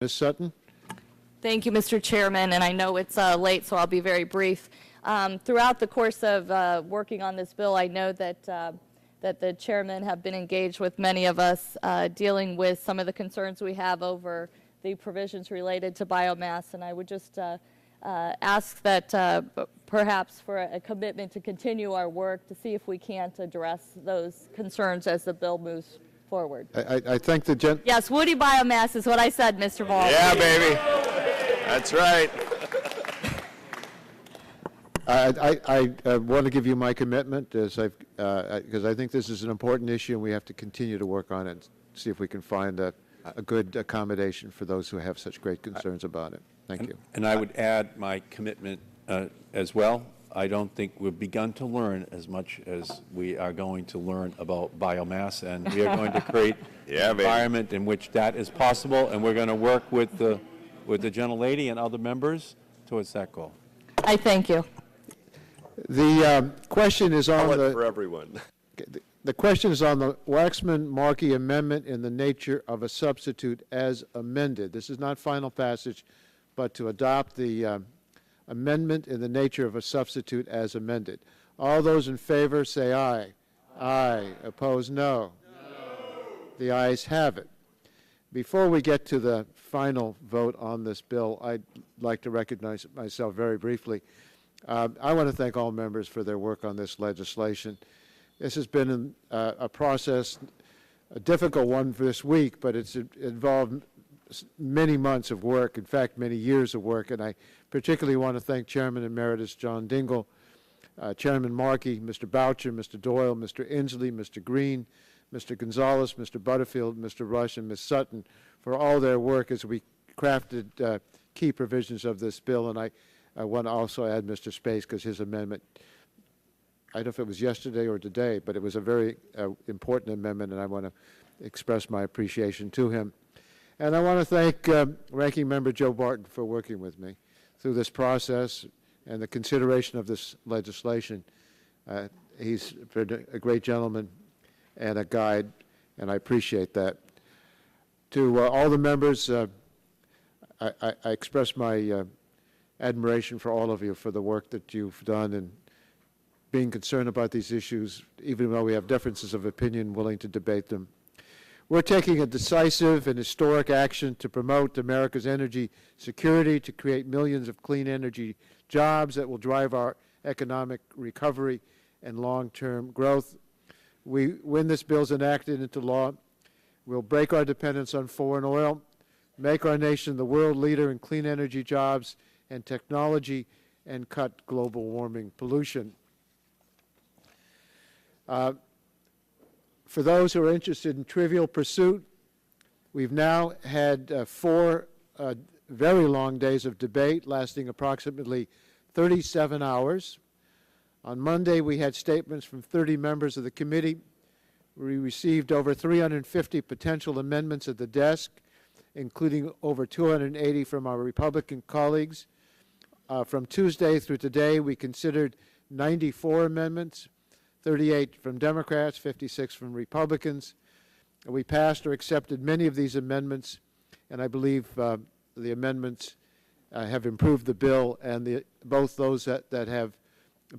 Ms. Sutton? Thank you, Mr. Chairman, and I know it's late, so I'll be very brief. Throughout the course of working on this bill, I know that the chairman have been engaged with many of us dealing with some of the concerns we have over the provisions related to biomass, and I would just ask that perhaps for a commitment to continue our work to see if we can't address those concerns as the bill moves forward. I think the Yes, woody biomass is what I said, Mr. Ball. Yeah, baby. That's right. I want to give you my commitment because I think this is an important issue and we have to continue to work on it and see if we can find a good accommodation for those who have such great concerns about it. Thank you. And I would add my commitment as well. I don't think we've begun to learn as much as we are going to learn about biomass, and we are going to create an environment in which that is possible, and we're going to work with the gentlelady and other members towards that goal. I thank you. The question is on for everyone. The question is on the Waxman-Markey amendment in the nature of a substitute as amended. This is not final passage, but to adopt the amendment in the nature of a substitute as amended. All those in favor say aye. Aye. Opposed, no. The ayes have it. Before we get to the final vote on this bill, I'd like to recognize myself very briefly. I want to thank all members for their work on this legislation. This has been a process, a difficult one for this week, but it's involved many months of work, in fact, many years of work, and I particularly want to thank Chairman Emeritus John Dingell, Chairman Markey, Mr. Boucher, Mr. Doyle, Mr. Inslee, Mr. Green, Mr. Gonzalez, Mr. Butterfield, Mr. Rush, and Ms. Sutton for all their work as we crafted key provisions of this bill. And I want to also add Mr. Space because his amendment, I don't know if it was yesterday or today, but it was a very important amendment, and I want to express my appreciation to him. And I want to thank Ranking Member Joe Barton for working with me through this process and the consideration of this legislation. He's been a great gentleman and a guide, and I appreciate that. To all the members, I express my admiration for all of you for the work that you've done and being concerned about these issues, even though we have differences of opinion, willing to debate them. We're taking a decisive and historic action to promote America's energy security, to create millions of clean energy jobs that will drive our economic recovery and long-term growth. When this bill is enacted into law, we'll break our dependence on foreign oil, make our nation the world leader in clean energy jobs and technology, and cut global warming pollution. For those who are interested in Trivial Pursuit, we've now had 4 very long days of debate lasting approximately 37 hours. On Monday, we had statements from 30 members of the committee. We received over 350 potential amendments at the desk, including over 280 from our Republican colleagues. From Tuesday through today, we considered 94 amendments, 38 from Democrats, 56 from Republicans. We passed or accepted many of these amendments, and I believe the amendments have improved the bill, and both those that have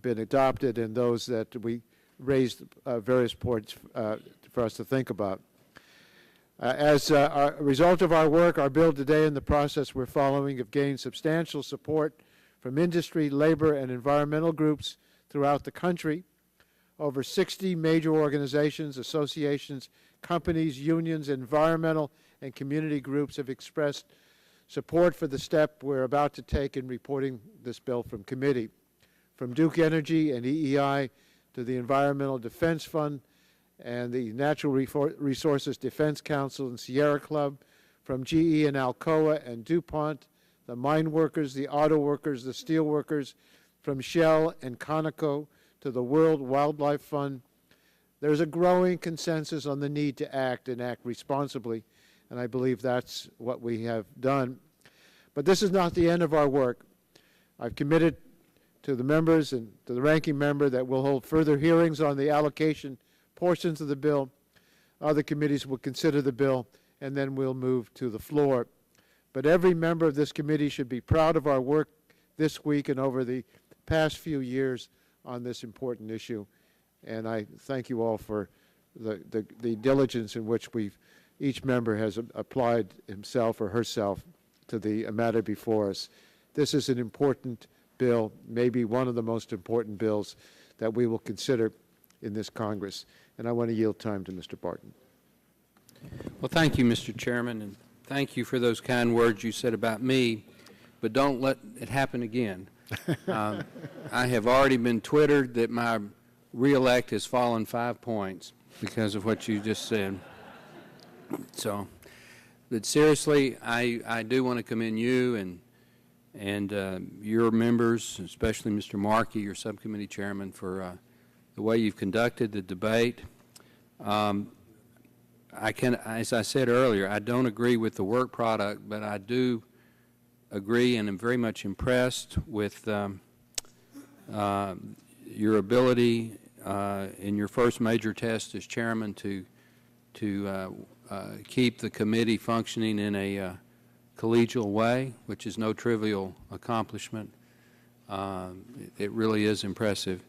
been adopted and those that we raised various points for us to think about. As a result of our work, our bill today and the process we're following have gained substantial support from industry, labor, and environmental groups throughout the country. Over 60 major organizations, associations, companies, unions, environmental, and community groups have expressed support for the step we're about to take in reporting this bill from committee. From Duke Energy and EEI to the Environmental Defense Fund and the Natural Resources Defense Council and Sierra Club, from GE and Alcoa and DuPont, the mine workers, the auto workers, the steel workers, from Shell and Conoco to the World Wildlife Fund. There's a growing consensus on the need to act and act responsibly, and I believe that's what we have done. But this is not the end of our work. I've committed to the members and to the ranking member that we'll hold further hearings on the allocation portions of the bill. Other committees will consider the bill, and then we'll move to the floor. But every member of this committee should be proud of our work this week and over the past few years on this important issue. And I thank you all for the diligence in which each member has applied himself or herself to the matter before us. This is an important bill, maybe one of the most important bills that we will consider in this Congress. And I want to yield time to Mr. Barton. Well, thank you, Mr. Chairman, and thank you for those kind words you said about me, but don't let it happen again. I have already been twittered that my reelect has fallen 5 points because of what you just said. So, but seriously, I do want to commend you and your members, especially Mr. Markey, your subcommittee chairman, for the way you've conducted the debate. As I said earlier, I don't agree with the work product, but I do agree and am very much impressed with your ability in your first major test as chairman to keep the committee functioning in a collegial way, which is no trivial accomplishment. It really is impressive.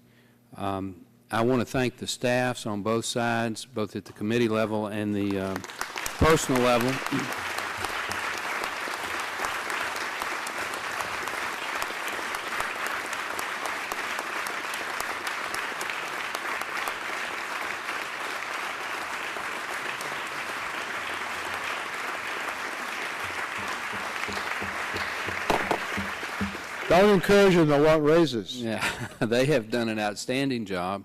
I want to thank the staffs on both sides, both at the committee level and the personal level. Don't encourage them to want raises. Yeah, they have done an outstanding job.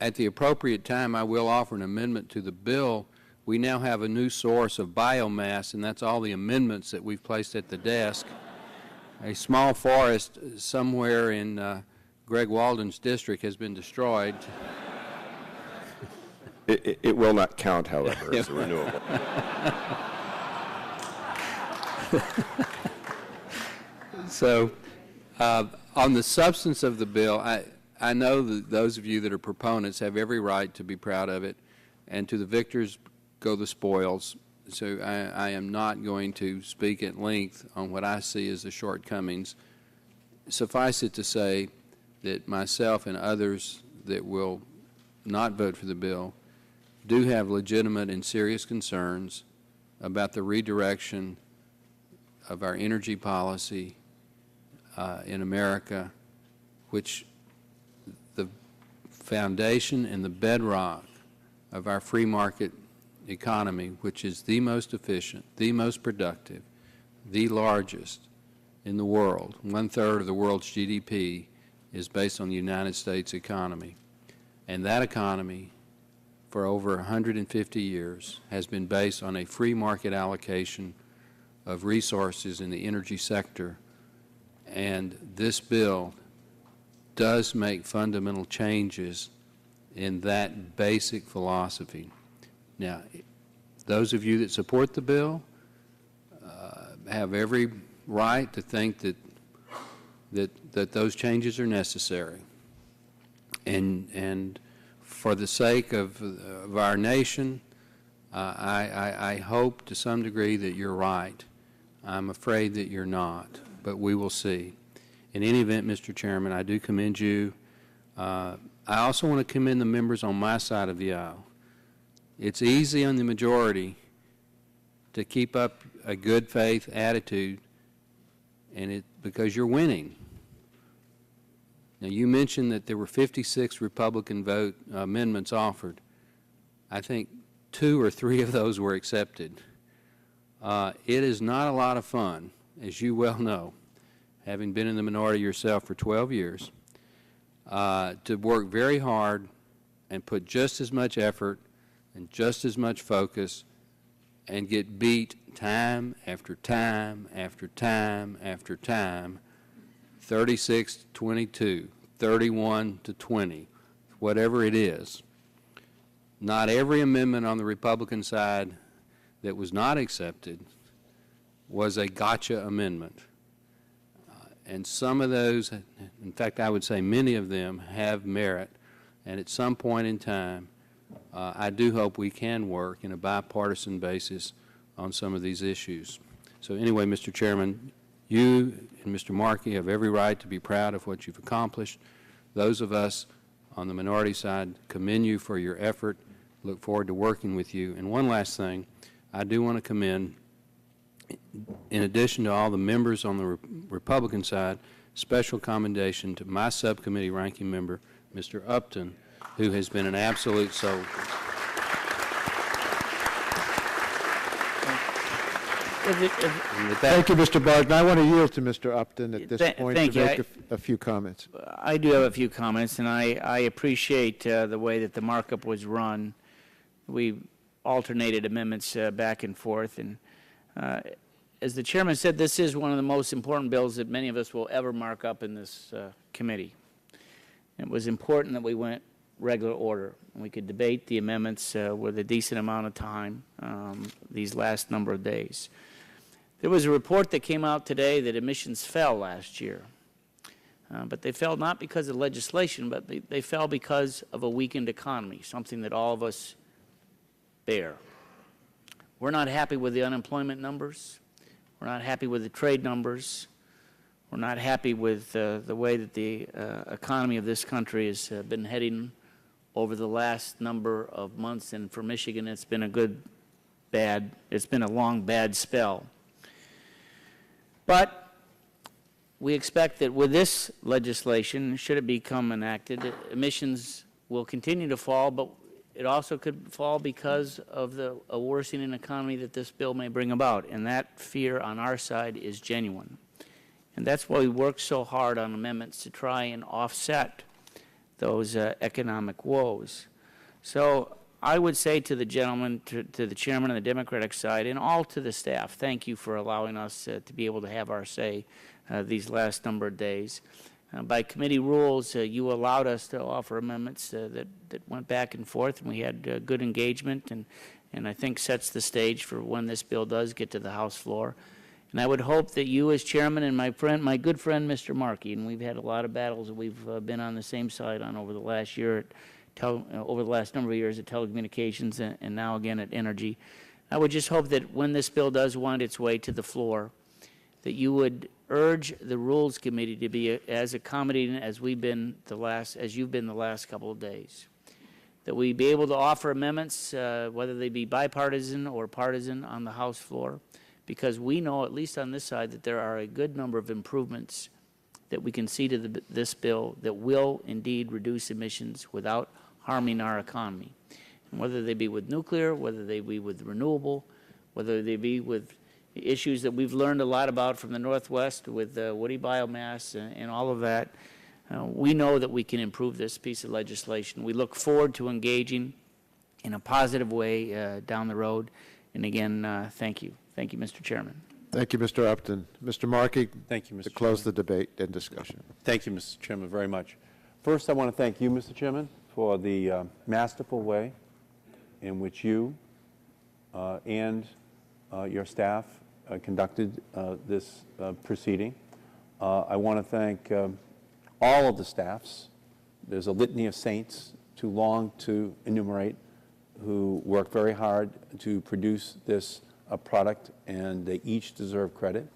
At the appropriate time, I will offer an amendment to the bill. We now have a new source of biomass, and that's all the amendments that we've placed at the desk. A small forest somewhere in Greg Walden's district has been destroyed. It will not count, however, as a renewable. So, on the substance of the bill, I know that those of you that are proponents have every right to be proud of it, and to the victors go the spoils. So I am not going to speak at length on what I see as the shortcomings. Suffice it to say that myself and others that will not vote for the bill do have legitimate and serious concerns about the redirection of our energy policy in America, which the foundation and the bedrock of our free market economy, which is the most efficient, the most productive, the largest in the world. 1/3 of the world's GDP is based on the United States economy. And that economy, for over 150 years, has been based on a free market allocation of resources in the energy sector. And this bill does make fundamental changes in that basic philosophy. Now, those of you that support the bill have every right to think that those changes are necessary. And for the sake of our nation, I hope to some degree that you're right. I'm afraid that you're not, but we will see. In any event, Mr. Chairman, I do commend you. I also want to commend the members on my side of the aisle. It's easy on the majority to keep up a good faith attitude, and because you're winning. Now, you mentioned that there were 56 Republican amendments offered. I think 2 or 3 of those were accepted. It is not a lot of fun, as you well know, having been in the minority yourself for 12 years, to work very hard and put just as much effort and just as much focus and get beat time after time after time after time, 36-22, 31-20, whatever it is. Not every amendment on the Republican side that was not accepted was a gotcha amendment. And some of those, in fact, I would say many of them have merit. And at some point in time, I do hope we can work in a bipartisan basis on some of these issues. So anyway, Mr. Chairman, you and Mr. Markey have every right to be proud of what you've accomplished. Those of us on the minority side commend you for your effort, look forward to working with you. And one last thing, I do want to commend, in addition to all the members on the Republican side, special commendation to my subcommittee ranking member, Mr. Upton, who has been an absolute soldier. Thank you, Mr. Barton. I want to yield to Mr. Upton at this point to make a few comments. I do have a few comments, and I appreciate the way that the markup was run. We alternated amendments back and forth, and as the chairman said, this is one of the most important bills that many of us will ever mark up in this committee. It was important that we went regular order. We could debate the amendments with a decent amount of time these last number of days. There was a report that came out today that emissions fell last year. But they fell not because of legislation, but they fell because of a weakened economy, something that all of us bear. We're not happy with the unemployment numbers. We're not happy with the trade numbers. We're not happy with the way that the economy of this country has been heading over the last number of months. And for Michigan, it's been it's been a long, bad spell. But we expect that with this legislation, should it become enacted, emissions will continue to fall, but it also could fall because of a worsening economy that this bill may bring about, and that fear on our side is genuine. And that's why we work so hard on amendments to try and offset those economic woes. So I would say to the gentleman, to the chairman on the Democratic side, and all to the staff, thank you for allowing us to be able to have our say these last number of days. By committee rules, you allowed us to offer amendments that went back and forth, and we had good engagement, and I think sets the stage for when this bill does get to the House floor. And I would hope that you as chairman and my good friend, Mr. Markey, and we've had a lot of battles that we've been on the same side on over the last year, over the last number of years at telecommunications and now again at energy. I would just hope that when this bill does wind its way to the floor, that you would urge the Rules Committee to be as accommodating as you've been the last couple of days. That we be able to offer amendments, whether they be bipartisan or partisan, on the House floor, because we know, at least on this side, that there are a good number of improvements that we can see to this bill that will indeed reduce emissions without harming our economy. And whether they be with nuclear, whether they be with renewable, whether they be with issues that we've learned a lot about from the Northwest with woody biomass and all of that, we know that we can improve this piece of legislation. We look forward to engaging in a positive way down the road. And again, thank you. Thank you, Mr. Chairman. Thank you, Mr. Upton. Mr. Markey, Thank you, Mr. to close Chairman. the debate and discussion. Thank you, Mr. Chairman, very much. First, I want to thank you, Mr. Chairman, for the masterful way in which you and your staff conducted this proceeding. I want to thank all of the staffs. There's a litany of saints, too long to enumerate, who worked very hard to produce this product, and they each deserve credit.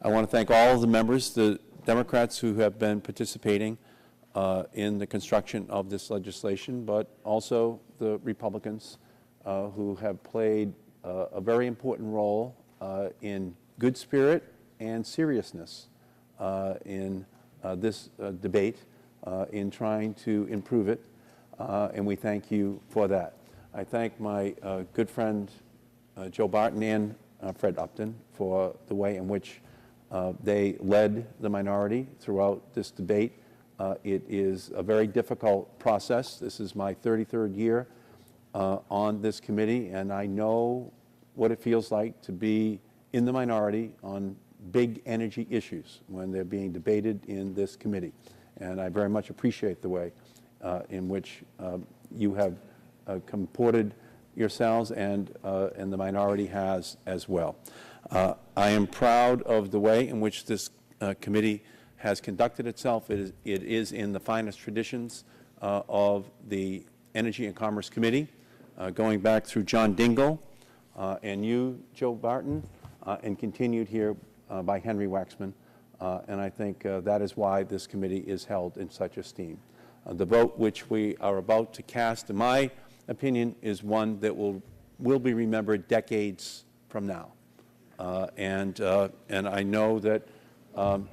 I want to thank all of the members, the Democrats who have been participating in the construction of this legislation, but also the Republicans who have played a very important role in good spirit and seriousness in this debate in trying to improve it, and we thank you for that. I thank my good friend Joe Barton and Fred Upton for the way in which they led the minority throughout this debate. It is a very difficult process. This is my 33rd year on this committee, and I know what it feels like to be in the minority on big energy issues when they're being debated in this committee. And I very much appreciate the way in which you have comported yourselves and the minority has as well. I am proud of the way in which this committee has conducted itself. It is in the finest traditions of the Energy and Commerce Committee, going back through John Dingell, and you, Joe Barton, and continued here by Henry Waxman. And I think that is why this committee is held in such esteem. The vote which we are about to cast, in my opinion, is one that will be remembered decades from now. And I know that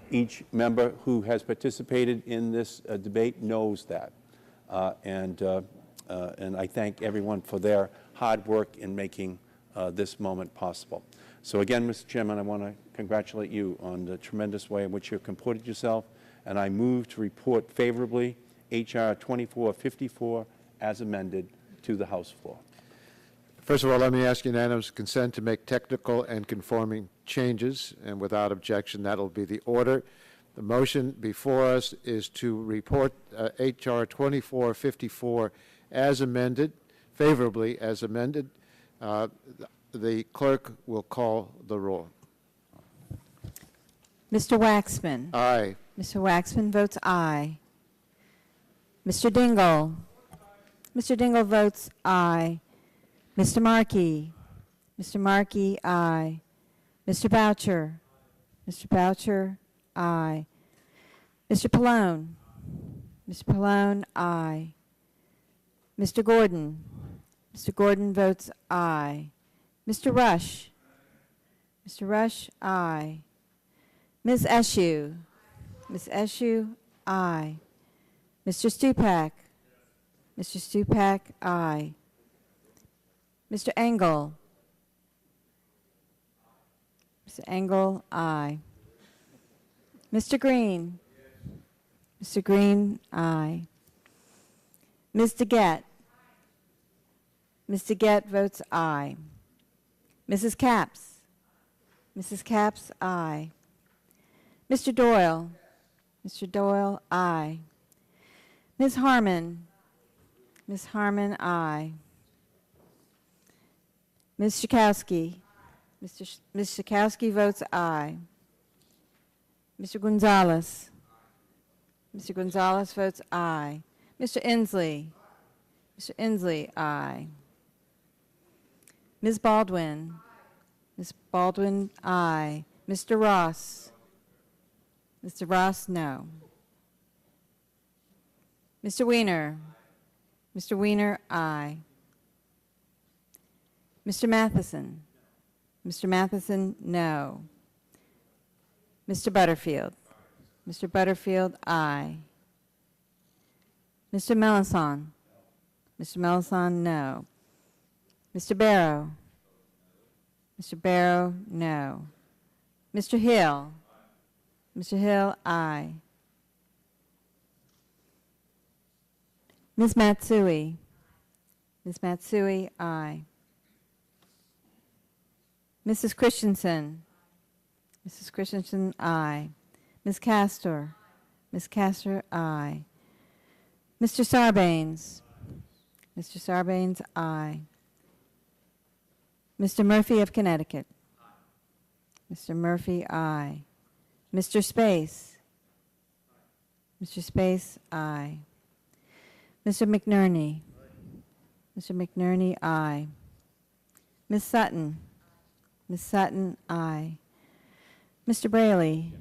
each member who has participated in this debate knows that. And I thank everyone for their hard work in making this moment possible. So again, Mr. Chairman, I want to congratulate you on the tremendous way in which you have comported yourself, and I move to report favorably H.R. 2454 as amended to the House floor. First of all, let me ask unanimous consent to make technical and conforming changes, and without objection, that will be the order. The motion before us is to report H.R. 2454 as amended, favorably as amended. The clerk will call the roll. Mr. Waxman. Aye. Mr. Waxman votes aye. Mr. Dingle. Mr. Dingle votes aye. Mr. Markey. Mr. Markey, aye. Mr. Boucher. Mr. Boucher, aye. Mr. Pallone. Mr. Pallone, aye. Mr. Gordon. Mr. Gordon votes aye. Mr. Rush. Mr. Rush, aye. Ms. Eshue. Ms. Eshue, aye. Mr. Stupak. Mr. Stupak, aye. Mr. Engel. Mr. Engel, aye. Mr. Green. Mr. Green, aye. Ms. DeGette. Ms. DeGette votes aye. Mrs. Capps. Mrs. Capps, aye. Mr. Doyle. Mr. Doyle, aye. Ms. Harmon. Ms. Harmon, aye. Ms. Schakowsky. Ms. Schakowsky votes aye. Mr. Gonzalez. Mr. Gonzalez votes aye. Mr. Inslee. Mr. Inslee, aye. Ms. Baldwin. Ms. Baldwin, aye. Mr. Ross. Mr. Ross, no. Mr. Wiener. Mr. Wiener, aye. Mr. Matheson. Mr. Matheson, no. Mr. Butterfield. Mr. Butterfield, aye. Mr. Melanson. Mr. Melanson, no. Mr. Barrow. Mr. Barrow, no. Mr. Hill. Mr. Hill, aye. Ms. Matsui. Ms. Matsui, aye. Mrs. Christensen. Mrs. Christensen, aye. Ms. Castor. Ms. Castor, aye. Mr. Sarbanes. Mr. Sarbanes, aye. Mr. Murphy of Connecticut. Mr. Murphy, aye. Mr. Space. Mr. Space, aye. Mr. McNerney. Mr. McNerney, aye. Ms. Sutton. Ms. Sutton, aye. Mr. Braley.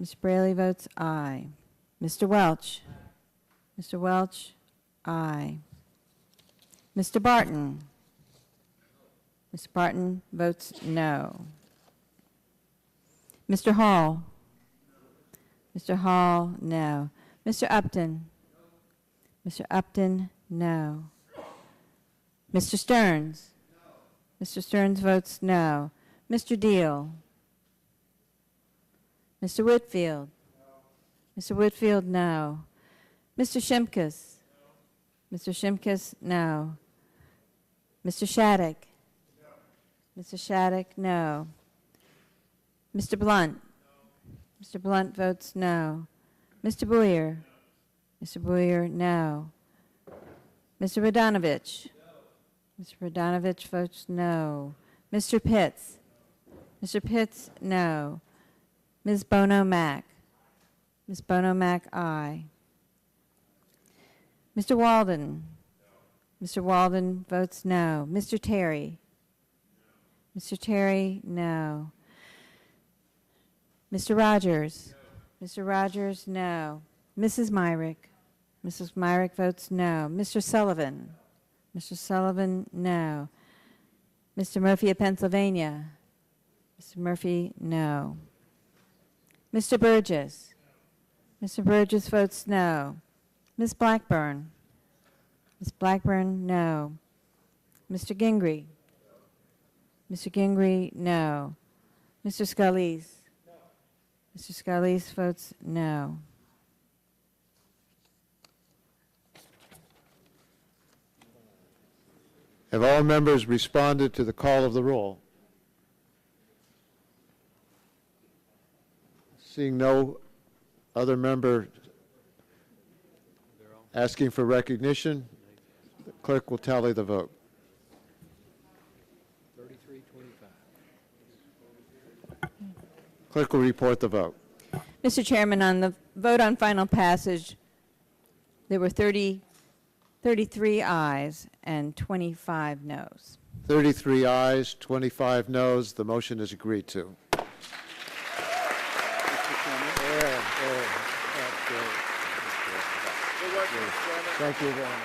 Mr. Braley votes aye. Mr. Welch. Mr. Welch, aye. Mr. Barton. Mr. Barton votes no. Mr. Hall. Mr. Hall, no. Mr. Upton. Mr. Upton, no. Mr. Stearns. Mr. Stearns votes no. Mr. Deal. Mr. Whitfield. Mr. Whitfield, no. Mr. Shimkus. Mr. Shimkus, no. Mr. Shattuck. Mr. Shattuck, no. Mr. Blunt. Mr. Blunt votes no. Mr. Boyer. Mr. Boyer, no. Mr. Radonovich. Mr. Radonovich votes no. Mr. Pitts. Mr. Pitts, no. Ms. Bono Mack. Ms. Bono Mack, aye. Mr. Walden. Mr. Walden votes no. Mr. Terry. Mr. Terry, no. Mr. Rogers? Mr. Rogers, no. Mrs. Myrick? Mrs. Myrick votes no. Mr. Sullivan? Mr. Sullivan, no. Mr. Murphy of Pennsylvania? Mr. Murphy, no. Mr. Burgess? Mr. Burgess votes no. Ms. Blackburn? Ms. Blackburn, no. Mr. Gingrey? Mr. Gingrey, no. Mr. Scalise? Mr. Scalise votes no. Have all members responded to the call of the roll? Seeing no other member asking for recognition, the clerk will tally the vote. 33-25. Clerk will report the vote. Mr. Chairman, on the vote on final passage, there were 33 ayes and 25 noes. 33 ayes, 25 noes. The motion is agreed to. Thank you very much.